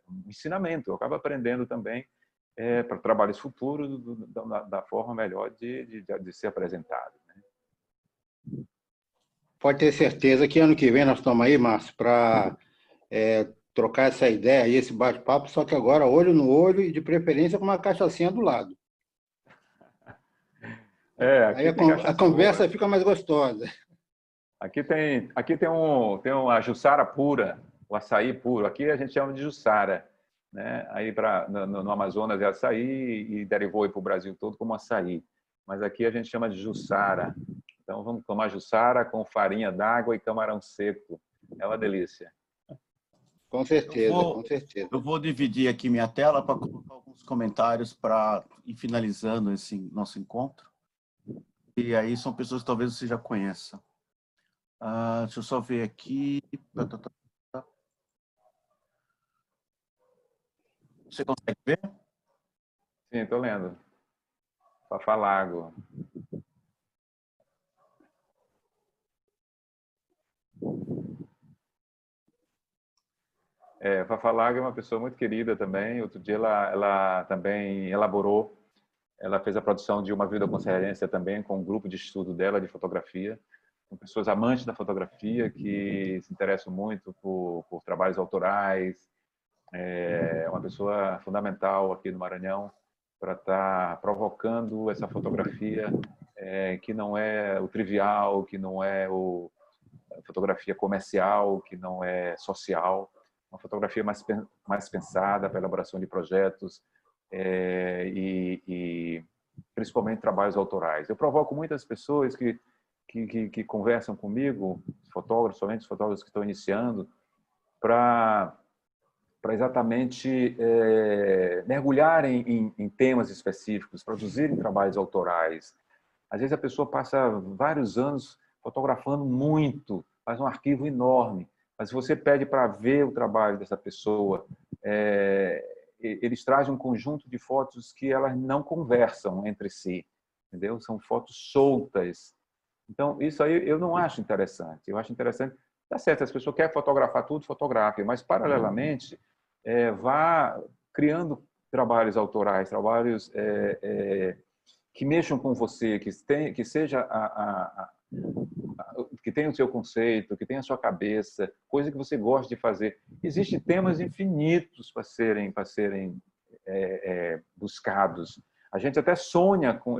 um ensinamento. Eu acabo aprendendo também para trabalhos futuros da forma melhor de ser apresentado. Né? Pode ter certeza que ano que vem nós estamos aí, Márcio, para trocar essa ideia e esse bate-papo, só que agora olho no olho e de preferência com uma cachaçinha do lado. Aí a conversa fica mais gostosa. Aqui tem a Jussara pura, o açaí puro. Aqui a gente chama de Jussara, né? Aí no Amazonas é açaí e derivou para o Brasil todo como açaí. Mas aqui a gente chama de Jussara. Então vamos tomar Jussara com farinha d'água e camarão seco. É uma delícia. Com certeza, com certeza. Eu vou dividir aqui minha tela para colocar alguns comentários para ir finalizando esse nosso encontro. E aí são pessoas que talvez você já conheça. Deixa eu só ver aqui. Você consegue ver? Sim, estou lendo. Fafalago. Fafalago é uma pessoa muito querida também. Outro dia ela também elaborou, ela fez a produção de uma videoconferência também com um grupo de estudo dela de fotografia, com pessoas amantes da fotografia que se interessam muito por trabalhos autorais. É uma pessoa fundamental aqui no Maranhão para estar provocando essa fotografia que não é o trivial, que não é a fotografia comercial, que não é social, uma fotografia mais pensada para a elaboração de projetos e principalmente trabalhos autorais. Eu provoco muitas pessoas que conversam comigo, fotógrafos, somente os fotógrafos que estão iniciando, para para exatamente mergulhar em temas específicos, produzirem trabalhos autorais. Às vezes a pessoa passa vários anos fotografando muito, faz um arquivo enorme, mas se você pede para ver o trabalho dessa pessoa, eles trazem um conjunto de fotos que elas não conversam entre si, entendeu? São fotos soltas. Então, isso aí eu não acho interessante. Eu acho interessante, tá certo, as pessoas querem fotografar tudo, fotografe, mas paralelamente vá criando trabalhos autorais, trabalhos que mexam com você, que seja que tenha o seu conceito, que tenha a sua cabeça, coisa que você gosta de fazer. Existem temas infinitos para serem buscados. A gente até sonha com,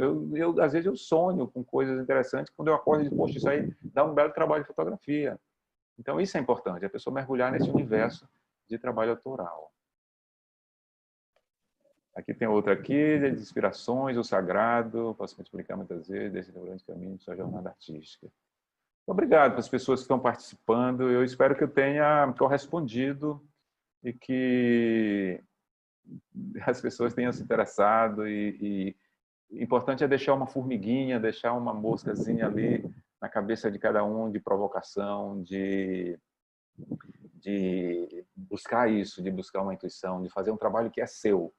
às vezes eu sonho com coisas interessantes quando eu acordo e digo, poxa, isso aí dá um belo trabalho de fotografia. Então isso é importante, a pessoa mergulhar nesse universo de trabalho autoral. Aqui tem outra aqui, de inspirações, o sagrado, posso me explicar muitas vezes, desse grande caminho de sua jornada artística. Obrigado para as pessoas que estão participando, eu espero que eu tenha correspondido e que as pessoas tenham se interessado e importante é deixar uma formiguinha, deixar uma moscazinha ali na cabeça de cada um, de provocação, de buscar isso, de buscar uma intuição, de fazer um trabalho que é seu.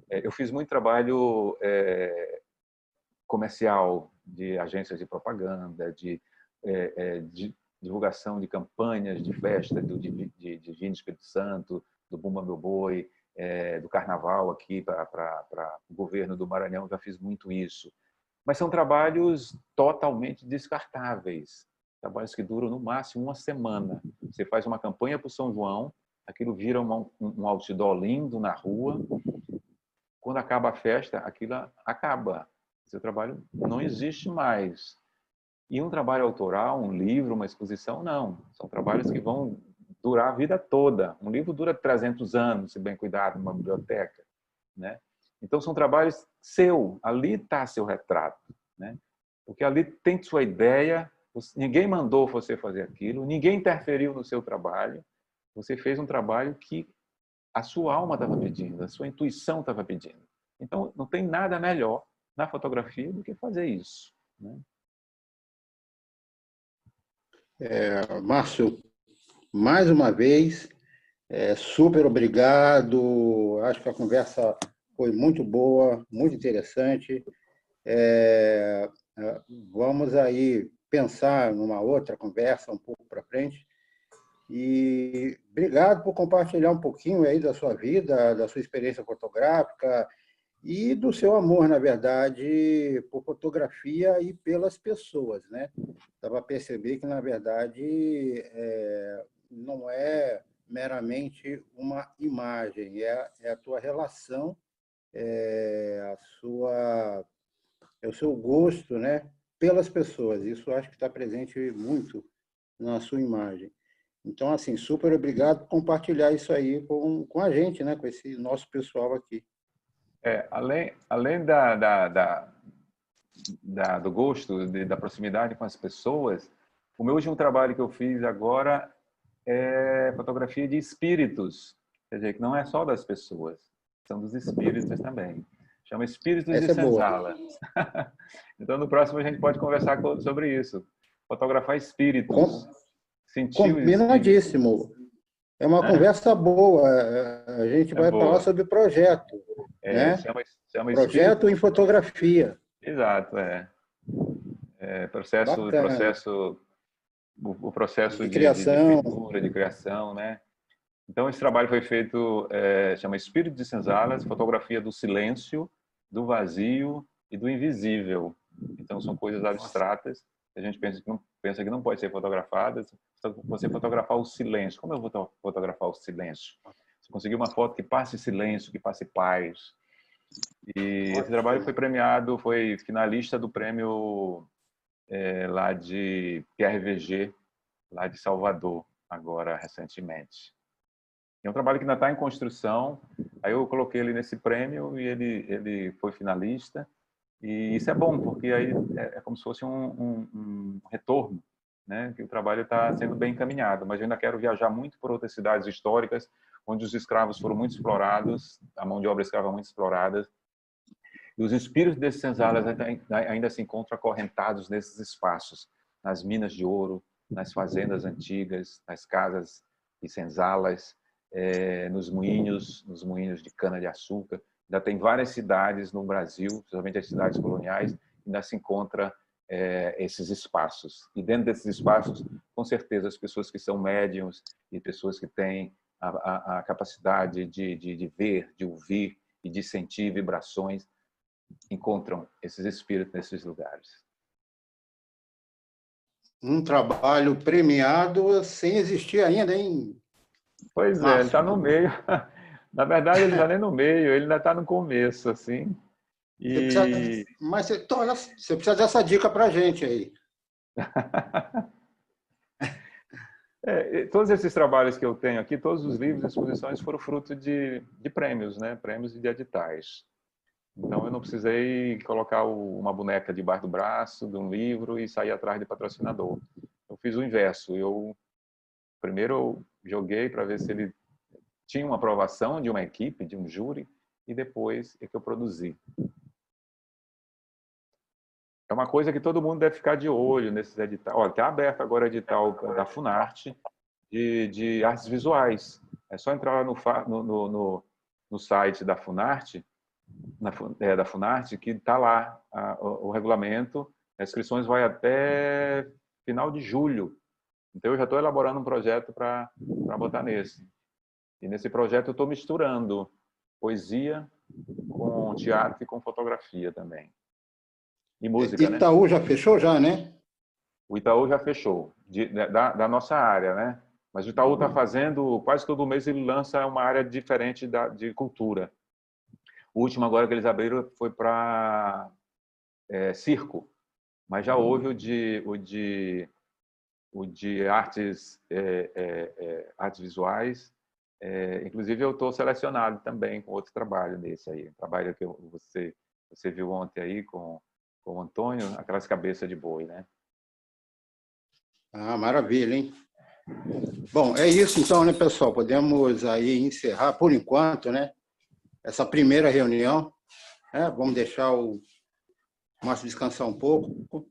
Eu fiz muito trabalho comercial, de agências de propaganda, de divulgação de campanhas de festa, de Vinho Espírito Santo, do Bumba Meu Boi, do Carnaval aqui para o governo do Maranhão, já fiz muito isso. Mas são trabalhos totalmente descartáveis, trabalhos que duram no máximo uma semana. Você faz uma campanha para o São João, aquilo vira um outdoor lindo na rua, quando acaba a festa, aquilo acaba. Seu trabalho não existe mais. E um trabalho autoral, um livro, uma exposição, não. São trabalhos que vão durar a vida toda. Um livro dura 300 anos, se bem cuidado, numa biblioteca, né? Então, são trabalhos seu. Ali está seu retrato, né? Porque ali tem sua ideia, ninguém mandou você fazer aquilo, ninguém interferiu no seu trabalho. Você fez um trabalho que a sua alma estava pedindo, a sua intuição estava pedindo. Então, não tem nada melhor na fotografia do que fazer isso, né? Márcio, mais uma vez, super obrigado. Acho que a conversa foi muito boa, muito interessante. Vamos aí pensar numa outra conversa um pouco para frente. E obrigado por compartilhar um pouquinho aí da sua vida, da sua experiência fotográfica e do seu amor, na verdade, por fotografia e pelas pessoas, né? Dá para perceber que, na verdade, não é meramente uma imagem, é a tua relação, é o seu gosto, né, pelas pessoas. Isso acho que está presente muito na sua imagem. Então, assim, super obrigado por compartilhar isso aí com a gente, né, com esse nosso pessoal aqui. Além do gosto, da proximidade com as pessoas, o meu último trabalho que eu fiz agora é fotografia de espíritos. Quer dizer, que não é só das pessoas, são dos espíritos também. Chama Espíritos de Essa é boa. Senzala. Então, no próximo a gente pode conversar sobre isso. Fotografar espíritos. Sentir os espíritos. Combinadíssimo. É uma conversa boa. A gente vai falar sobre projeto, né? Chama projeto espírito. em fotografia. Exato, o processo de criação, de pintura, de criação, né? Então esse trabalho foi feito, chama Espírito de Senzalas, fotografia do silêncio, do vazio e do invisível. Então são coisas abstratas que a gente pensa que não pode ser fotografadas. Você fotografar o silêncio. Como eu vou fotografar o silêncio? Você conseguir uma foto que passe silêncio, que passe paz. E esse trabalho foi premiado, foi finalista do prêmio lá de Pierre Verger, lá de Salvador, agora recentemente. É um trabalho que ainda está em construção. Aí eu coloquei ele nesse prêmio e ele foi finalista. E isso é bom, porque aí é como se fosse um retorno, né? Que o trabalho está sendo bem encaminhado. Mas eu ainda quero viajar muito por outras cidades históricas, onde os escravos foram muito explorados, a mão de obra escrava muito explorada. E os espíritos desses senzalas ainda se encontram acorrentados nesses espaços, nas minas de ouro, nas fazendas antigas, nas casas e senzalas, nos moinhos de cana-de-açúcar. Ainda tem várias cidades no Brasil, principalmente as cidades coloniais, ainda se encontra esses espaços. E dentro desses espaços, com certeza, as pessoas que são médiums e pessoas que têm a capacidade de ver, de ouvir e de sentir vibrações, encontram esses espíritos nesses lugares. Um trabalho premiado sem existir ainda, hein? Pois é, ele está no meio. Na verdade, ele não está nem no meio, ele ainda está no começo, assim. Mas você precisa dessa dica para a gente aí. Todos esses trabalhos que eu tenho aqui, todos os livros e exposições foram fruto de prêmios, né? Prêmios e de editais. Então, eu não precisei colocar uma boneca debaixo do braço de um livro e sair atrás de patrocinador. Eu fiz o inverso. Primeiro eu joguei para ver se ele tinha uma aprovação de uma equipe, de um júri, e depois é que eu produzi. É uma coisa que todo mundo deve ficar de olho nesses editais. Está aberto agora o edital da Funarte de artes visuais. É só entrar lá no site da Funarte, da Funarte, que está lá o regulamento. As inscrições vai até final de julho. Então, eu já estou elaborando um projeto para botar nesse. E nesse projeto eu estou misturando poesia com teatro e com fotografia também. E música, né? Itaú já fechou já, né? O Itaú já fechou, da nossa área, né? Mas o Itaú está fazendo, quase todo mês ele lança uma área diferente de cultura. O último agora que eles abriram foi para circo, mas já houve o de artes, artes visuais. Inclusive, eu estou selecionado também com outro trabalho desse aí. Um trabalho que você viu ontem aí com o Antônio, aquelas cabeças de boi, né? Ah, maravilha, hein? Bom, é isso então, né, pessoal? Podemos aí encerrar, por enquanto, né, essa primeira reunião. Vamos deixar o Márcio descansar um pouco.